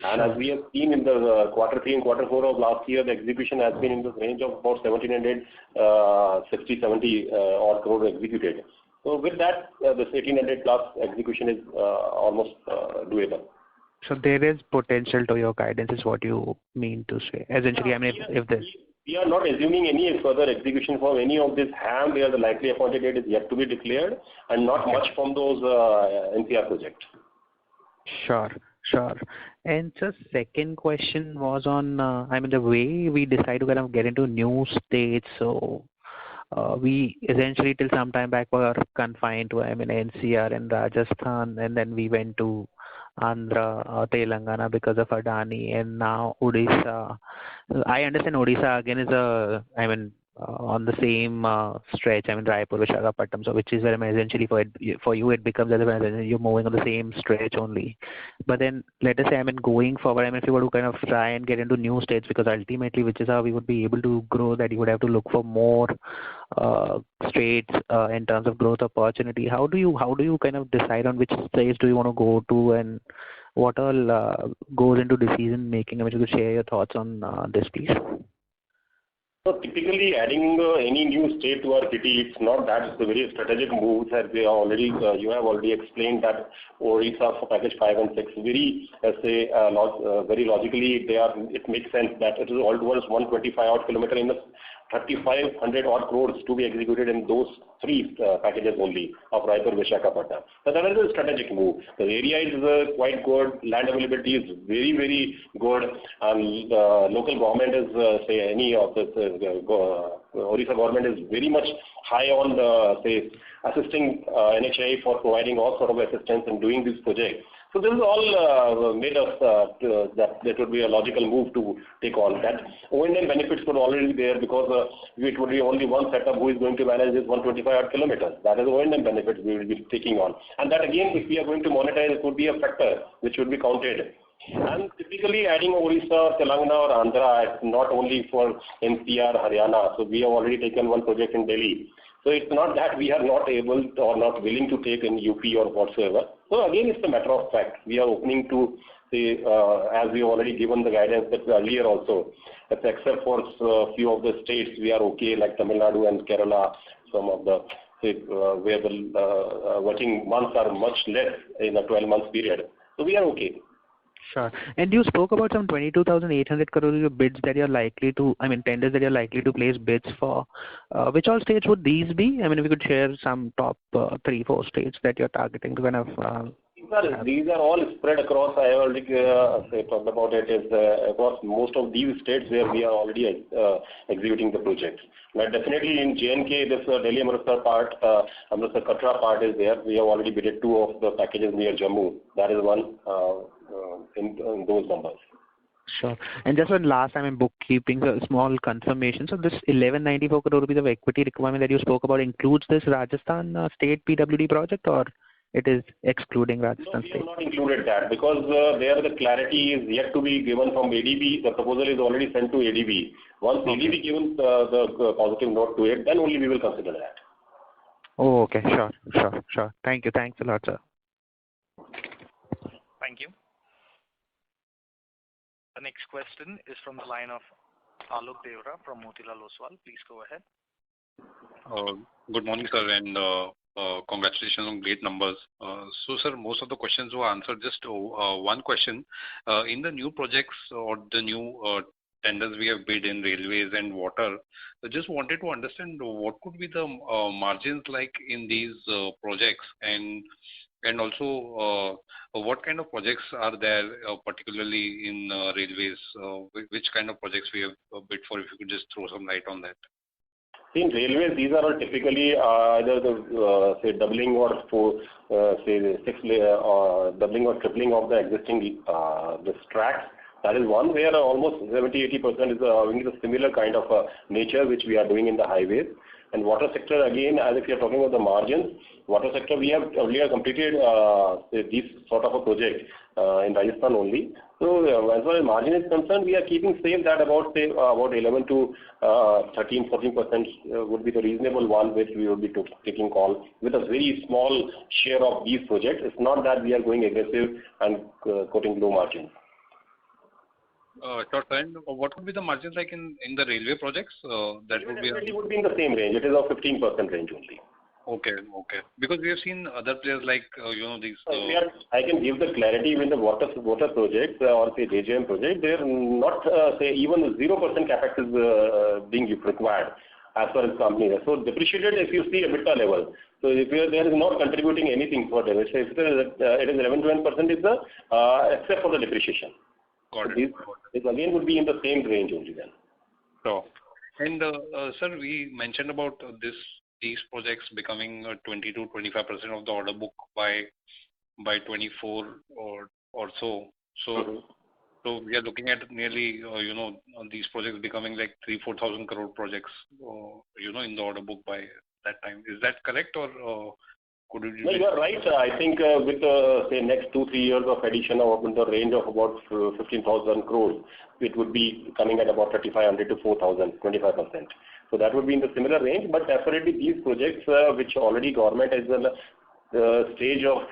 And as we have seen in the Q3 and Q4 of last year, the execution has been in the range of about 1,760-70 odd crore executed. So with that, this 1,800 plus execution is almost doable. So there is potential to your guidance, is what you mean to say. Essentially, if this. We are not assuming any further execution from any of this HAM where the likely appointed date is yet to be declared, and not much from those NCR projects. Sure. And just second question was on, the way we decide to kind of get into new states. So we essentially till some time back were confined to NCR and Rajasthan, and then we went to Andhra, Telangana because of Adani, and now Odisha. I understand Odisha again is on the same stretch. Raipur, Visakhapatnam, so which is where essentially for you it becomes as if you're moving on the same stretch only. But then let us say going forward, if you were to kind of try and get into new states, because ultimately which is how we would be able to grow, that you would have to look for more states in terms of growth opportunity. How do you kind of decide on which states do you want to go to, and what all goes into decision making? You could share your thoughts on this, please. So typically adding any new state to our kitty, it's not that it's a very strategic move as we are already, you have already explained that Odisha for package 5 and 6, very logically it makes sense that it is all towards 125 odd kilometer in the 3,500 odd crores to be executed in those three packages only of Raipur, Visakhapatnam. So that is a strategic move. The area is quite good, land availability is very, very good, and local government is, say any of the Odisha government is very much high on say assisting NHAI for providing all sort of assistance in doing this project. So this is all made us that would be a logical move to take on. That O&M benefits would already be there because it would be only one setup who is going to manage this 125 odd kilometers. That is O&M benefits we will be taking on. And that again, if we are going to monetize, it would be a factor which would be counted. And typically adding Odisha, Telangana or Andhra, not only for NCR, Haryana. So we have already taken one project in Delhi. So it's not that we are not able or not willing to take in UP or whatsoever. So again, it's a matter of fact. We are opening to say, as we have already given the guidance that earlier also, that except for a few of the states, we are okay, like Tamil Nadu and Kerala, some of the where the working months are much less in a 12-month period. So we are okay. Sure. And you spoke about some 22,800 crore bids that you're likely to, tenders that you're likely to place bids for. Which all states would these be? If you could share some top 3-4 states that you're targeting to kind of. These are all spread across. I already talked about it. Is across most of these states where we are already executing the projects. But definitely in J&K, this Delhi Amritsar part, Amritsar Katra part is there. We have already bidded 2 of the packages near Jammu. That is one in those numbers. Sure. And just one last time in bookkeeping, a small confirmation. So this 1194 crore rupees of equity requirement that you spoke about includes this Rajasthan state PWD project, or it is excluding Rajasthan We state? have not included that because there the clarity is yet to be given from ADB. The proposal is already sent to ADB. Once ADB given the positive note to it, then only we will consider that. Oh, okay. Sure. Thank you. Thanks a lot, sir. Thank you. The next question is from the line of Alok Devra from Motilal Oswal. Please go ahead. Good morning, sir, and congratulations on great numbers. So, sir, most of the questions were answered. Just one question. In the new projects or the new tenders we have bid in railways and water, I just wanted to understand what could be the margins like in these projects, and also what kind of projects are there, particularly in railways? Which kind of projects we have bid for? If you could just throw some light on that. In railways, these are all typically either the say doubling or doubling or tripling of the existing this tracks. That is one where almost 70-80% is having the similar kind of nature which we are doing in the highways. And water sector again, as if you are talking about the margins, water sector we have earlier completed this sort of a project in Rajasthan only. So as far as margin is concerned, we are keeping same that about 11 to 13-14% would be the reasonable one which we would be taking call with a very small share of these projects. It's not that we are going aggressive and quoting low margins. Sure. And what would be the margins like in the railway projects? That would be. It would be in the same range. It is of 15% range only. Okay. Because we have seen other players like these. I can give the clarity with the water projects or say JJM project. They are not say even 0% capex is being required as far as company. So depreciated if you see EBITDA level. So if there is not contributing anything for them, so if it is 11-12% is the except for the depreciation. Got it. This again would be in the same range only then. Sure. And sir, we mentioned about these projects becoming 20-25% of the order book by 24 or so. So we are looking at nearly these projects becoming like 3,000-4,000 crore projects in the order book by that time. Is that correct, or could you? No, you are right. I think with say next 2-3 years of addition of in the range of about 15,000 crores, it would be coming at about 3,500 to 4,000, 25%. So that would be in the similar range. But definitely these projects, which already government is in the stage of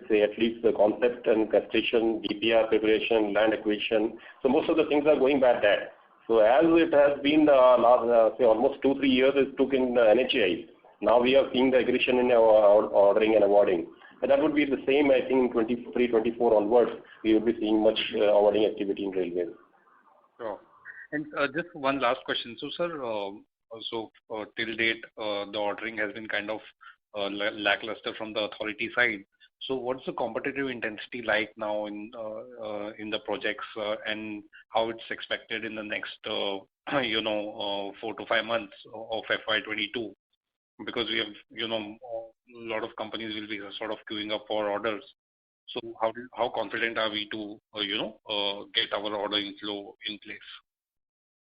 say at least the concept and gestation, DPR preparation, land acquisition. So most of the things are going by that. So as it has been the last say almost 2-3 years it took in the NHAI. Now we are seeing the aggression in our ordering and awarding. And that would be the same, I think, in 23-24 onwards, we will be seeing much awarding activity in railways. Sure. And just one last question. So, sir, till date, the ordering has been kind of lackluster from the authority side. So, what's the competitive intensity like now in the projects, and how it's expected in the next 4 to 5 months of FY22? Because we have, a lot of companies will be sort of queuing up for orders. So how confident are we to, get our order inflow in place?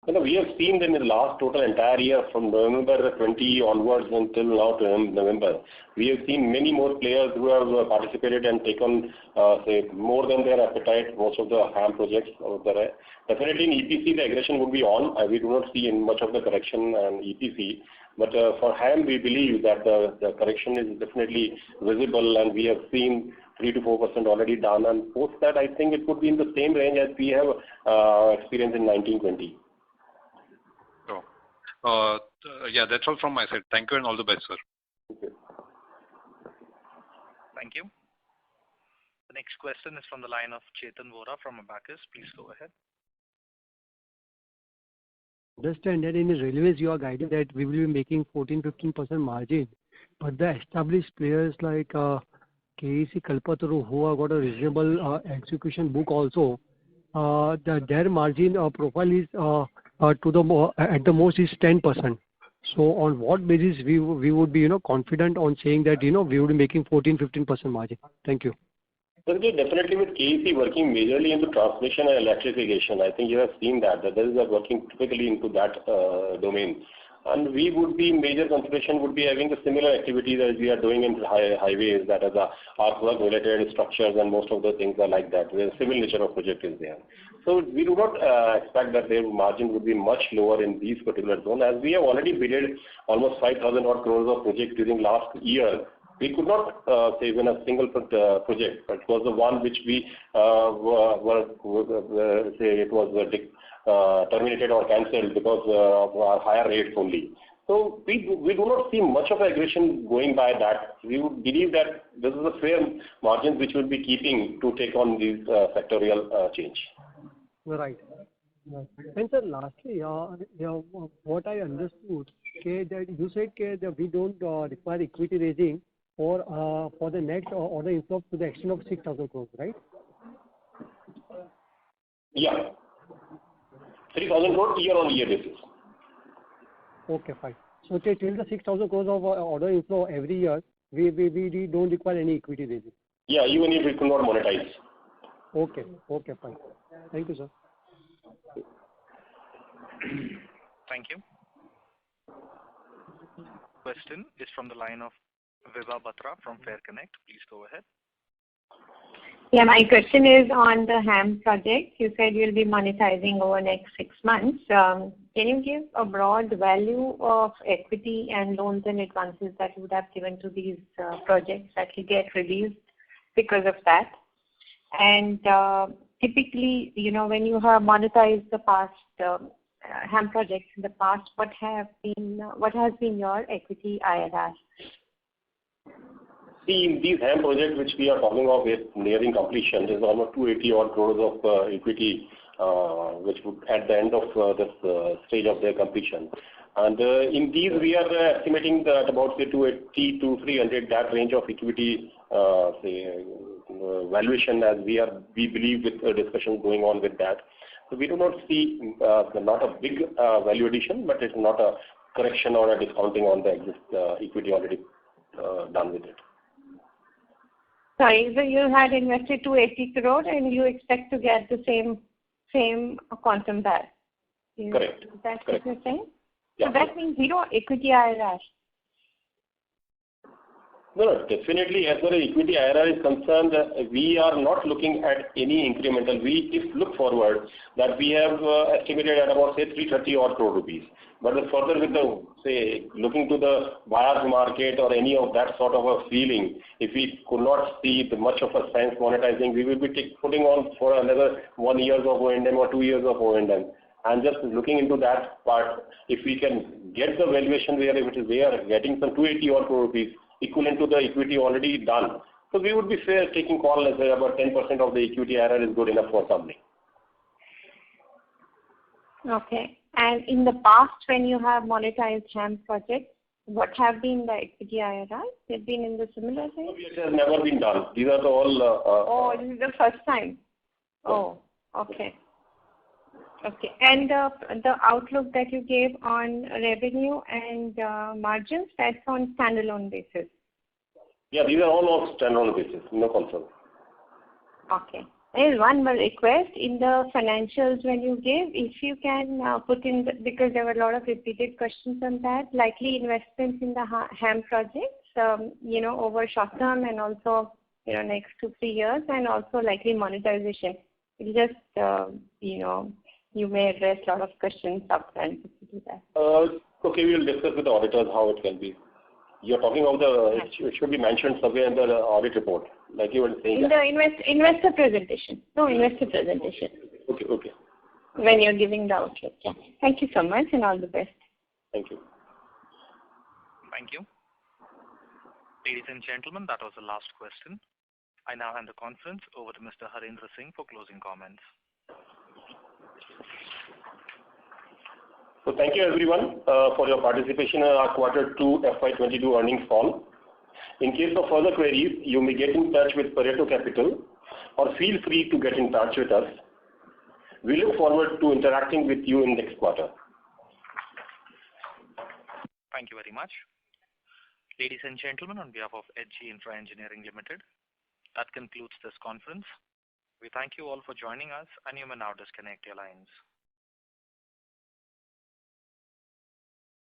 We have seen in the last total entire year from November 20 onwards until now to November, we have seen many more players who have participated and taken, say, more than their appetite, most of the HAM projects out there. Definitely in EPC, the aggression would be on. We do not see in much of the correction and EPC. But for HAM, we believe that the correction is definitely visible, and we have seen 3 to 4% already done. And post that, I think it would be in the same range as we have experienced in 1920. Sure. Yeah, that's all from my side. Thank you and all the best, sir. Okay. Thank you. The next question is from the line of Chetan Vora from Abacus. Please go ahead. Understand that in the railways you are guided that we will be making 14-15% margin, but the established players like KEC Kalpataru, who have got a reasonable execution book also, their margin profile is at the most is 10%. So on what basis we would be confident on saying that we would be making 14-15% margin? Thank you. Definitely with KEC working majorly into transmission and electrification, I think you have seen that there is a working typically into that domain. And we would be, major consideration would be having the similar activities as we are doing in highways, that is the earthwork related structures, and most of the things are like that. The civil nature of project is there. So we do not expect that their margin would be much lower in these particular zones, as we have already bid almost 5,000 odd crores of project during last year. We could not say win a single project, but it was the one which we terminated or cancelled because of our higher rates only. So we do not see much of aggression going by that. We would believe that this is a fair margin which we'll be keeping to take on these sectorial change. Right. And sir, lastly, what I understood, that you said that we don't require equity raising for the next order inflow to the extent of 6,000 crores, right? Yeah. 3,000 crores year-on-year basis. Okay, fine. So till the 6,000 crores of order inflow every year, we don't require any equity raising. Yeah, even if we could not monetize. Okay, fine. Thank you, sir. Thank you. Question is from the line of Vibha Batra from Fair Connect. Please go ahead. Yeah, my question is on the HAM project. You said you'll be monetizing over next 6 months. Can you give a broad value of equity and loans and advances that you would have given to these projects that will get released because of that? And typically, when you have monetized the past HAM projects in the past, what has been your equity IRR? See, these HAM projects which we are talking of is nearing completion. There's almost 280 odd crores of equity which would at the end of this stage of their completion. And in these we are estimating that about say 280 to 300, that range of equity valuation, as we believe with discussions going on with that. So we do not see not a big value addition, but it's not a correction or a discounting on the equity already done with it. Sorry, so you had invested 280 crore and you expect to get the same quantum back? Correct. Is that what you're saying? Yeah. So that means zero equity IRR. No, definitely as far as equity IRR is concerned, we are not looking at any incremental. We look forward that we have estimated at about say 330 odd crore rupees. But further with the looking to the buyer's market or any of that sort of a feeling, if we could not see much of a sense monetizing, we will be putting on for another 1 year of O&M or 2 years of O&M. And just looking into that part, if we can get the valuation where we are getting some 280 odd crore rupees equivalent to the equity already done. So we would be fair taking call as about 10% of the equity IRR is good enough for company. Okay. And in the past, when you have monetized HAM projects, what have been the equity IRR? They've been in the similar range? It has never been done. These are all... this is the first time. Oh, okay. Okay. And the outlook that you gave on revenue and margins, that's on standalone basis? Yeah, these are all on standalone basis. No concern. Okay. There is one more request. In the financials when you gave, if you can put in, because there were a lot of repeated questions on that, likely investments in the HAM projects, over short term and also, next 2-3 years, and also likely monetization. It just, you may address a lot of questions upfront if you do that. Okay, we will discuss with the auditors how it can be. You're talking about it should be mentioned somewhere in the audit report, like you were saying. In the investor presentation. No, investor presentation. Okay. When you're giving the outlook. Yeah. Thank you so much and all the best. Thank you. Thank you. Ladies and gentlemen, that was the last question. I now hand the conference over to Mr. Harendra Singh for closing comments. So thank you everyone for your participation in our Q2 FY22 earnings call. In case of further queries, you may get in touch with Pareto Capital or feel free to get in touch with us. We look forward to interacting with you in next quarter. Thank you very much. Ladies and gentlemen, on behalf of HG Infra Engineering Limited, that concludes this conference. We thank you all for joining us, and you may now disconnect your lines.